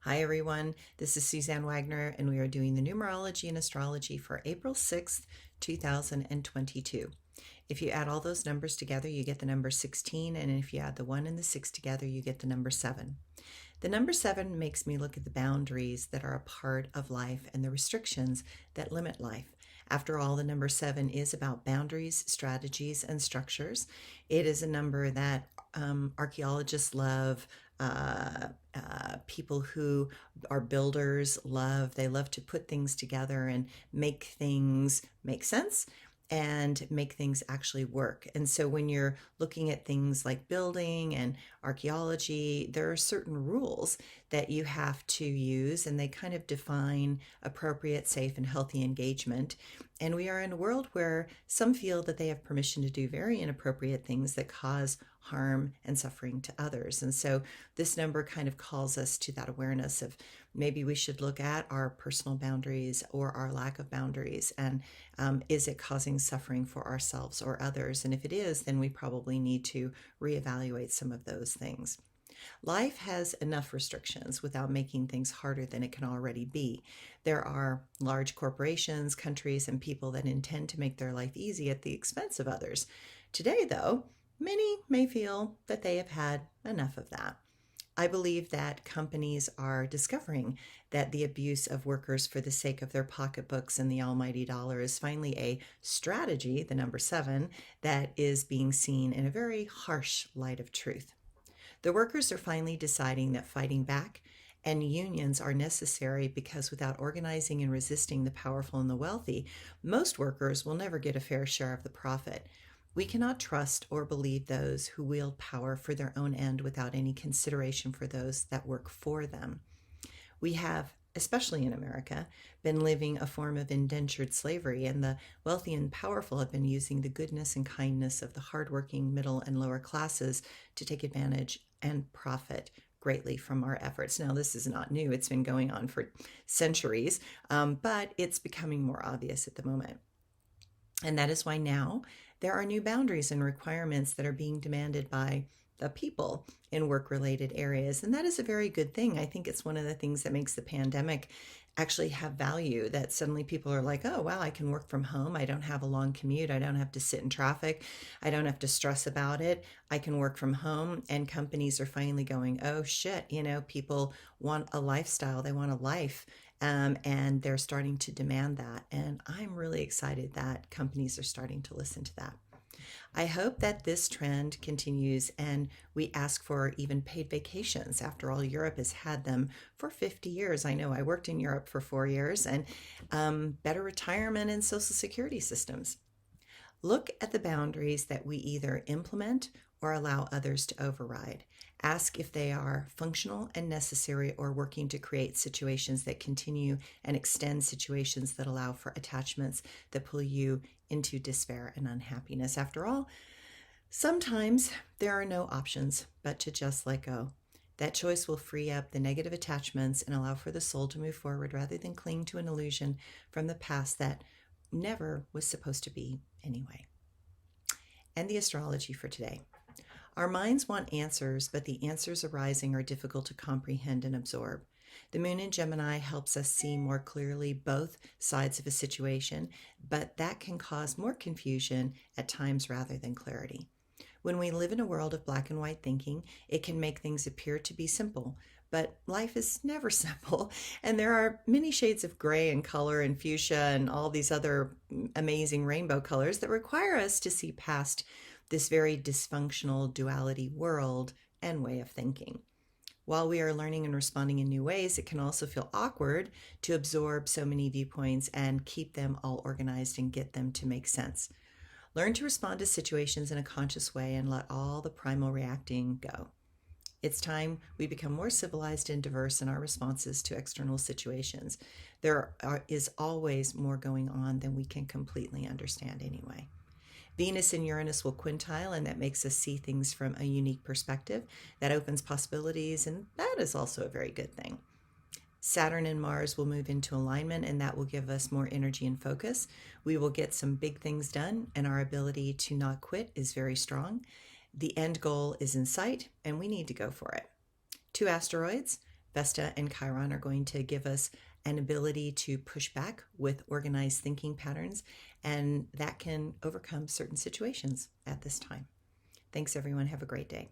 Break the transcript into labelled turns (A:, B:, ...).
A: Hi everyone, this is Suzanne Wagner and we are doing the Numerology and Astrology for April 6th, 2022. If you add all those numbers together, you get the number 16, and if you add the 1 and the 6 together, you get the number 7. The number 7 makes me look at the boundaries that are a part of life and the restrictions that limit life. After all, the number 7 is about boundaries, strategies, and structures. It is a number that archaeologists love, people who are builders love. They love to put things together and make things make sense and make things actually work. And so when you're looking at things like building and archaeology, there are certain rules that you have to use, and they kind of define appropriate, safe, and healthy engagement. And we are in a world where some feel that they have permission to do very inappropriate things that cause harm and suffering to others. And so this number kind of calls us to that awareness of maybe we should look at our personal boundaries or our lack of boundaries, and is it causing suffering for ourselves or others? And if it is, then we probably need to reevaluate some of those things. Life has enough restrictions without making things harder than it can already be. There are large corporations, countries, and people that intend to make their life easy at the expense of others. Today, though, many may feel that they have had enough of that. I believe that companies are discovering that the abuse of workers for the sake of their pocketbooks and the almighty dollar is finally a strategy, the number 7, that is being seen in a very harsh light of truth. The workers are finally deciding that fighting back and unions are necessary, because without organizing and resisting the powerful and the wealthy, most workers will never get a fair share of the profit. We cannot trust or believe those who wield power for their own end without any consideration for those that work for them. We have, especially in America, been living a form of indentured slavery, and the wealthy and powerful have been using the goodness and kindness of the hardworking middle and lower classes to take advantage and profit greatly from our efforts. Now, this is not new. It's been going on for centuries, but it's becoming more obvious at the moment. And that is why now there are new boundaries and requirements that are being demanded by the people in work-related areas. And that is a very good thing. I think it's one of the things that makes the pandemic actually have value, that suddenly people are like, oh, wow, I can work from home. I don't have a long commute. I don't have to sit in traffic. I don't have to stress about it. I can work from home. And companies are finally going, oh, shit, people want a lifestyle. They want a life. And they're starting to demand that. And I'm really excited that companies are starting to listen to that. I hope that this trend continues and we ask for even paid vacations. After all, Europe has had them for 50 years. I know I worked in Europe for 4 years, and better retirement and social security systems. Look at the boundaries that we either implement or allow others to override. Ask if they are functional and necessary, or working to create situations that continue and extend situations that allow for attachments that pull you into despair and unhappiness. After all, sometimes there are no options but to just let go. That choice will free up the negative attachments and allow for the soul to move forward rather than cling to an illusion from the past that never was supposed to be anyway. And the astrology for today. Our minds want answers, but the answers arising are difficult to comprehend and absorb. The moon in Gemini helps us see more clearly both sides of a situation, but that can cause more confusion at times rather than clarity. When we live in a world of black and white thinking, it can make things appear to be simple, but life is never simple, and there are many shades of gray and color and fuchsia and all these other amazing rainbow colors that require us to see past this very dysfunctional duality world and way of thinking. While we are learning and responding in new ways, it can also feel awkward to absorb so many viewpoints and keep them all organized and get them to make sense. Learn to respond to situations in a conscious way and let all the primal reacting go. It's time we become more civilized and diverse in our responses to external situations. There is always more going on than we can completely understand anyway. Venus and Uranus will quintile, and that makes us see things from a unique perspective. That opens possibilities, and that is also a very good thing. Saturn and Mars will move into alignment, and that will give us more energy and focus. We will get some big things done, and our ability to not quit is very strong. The end goal is in sight, and we need to go for it. 2 asteroids, Vesta and Chiron are going to give us an ability to push back with organized thinking patterns, and that can overcome certain situations at this time. Thanks, everyone. Have a great day.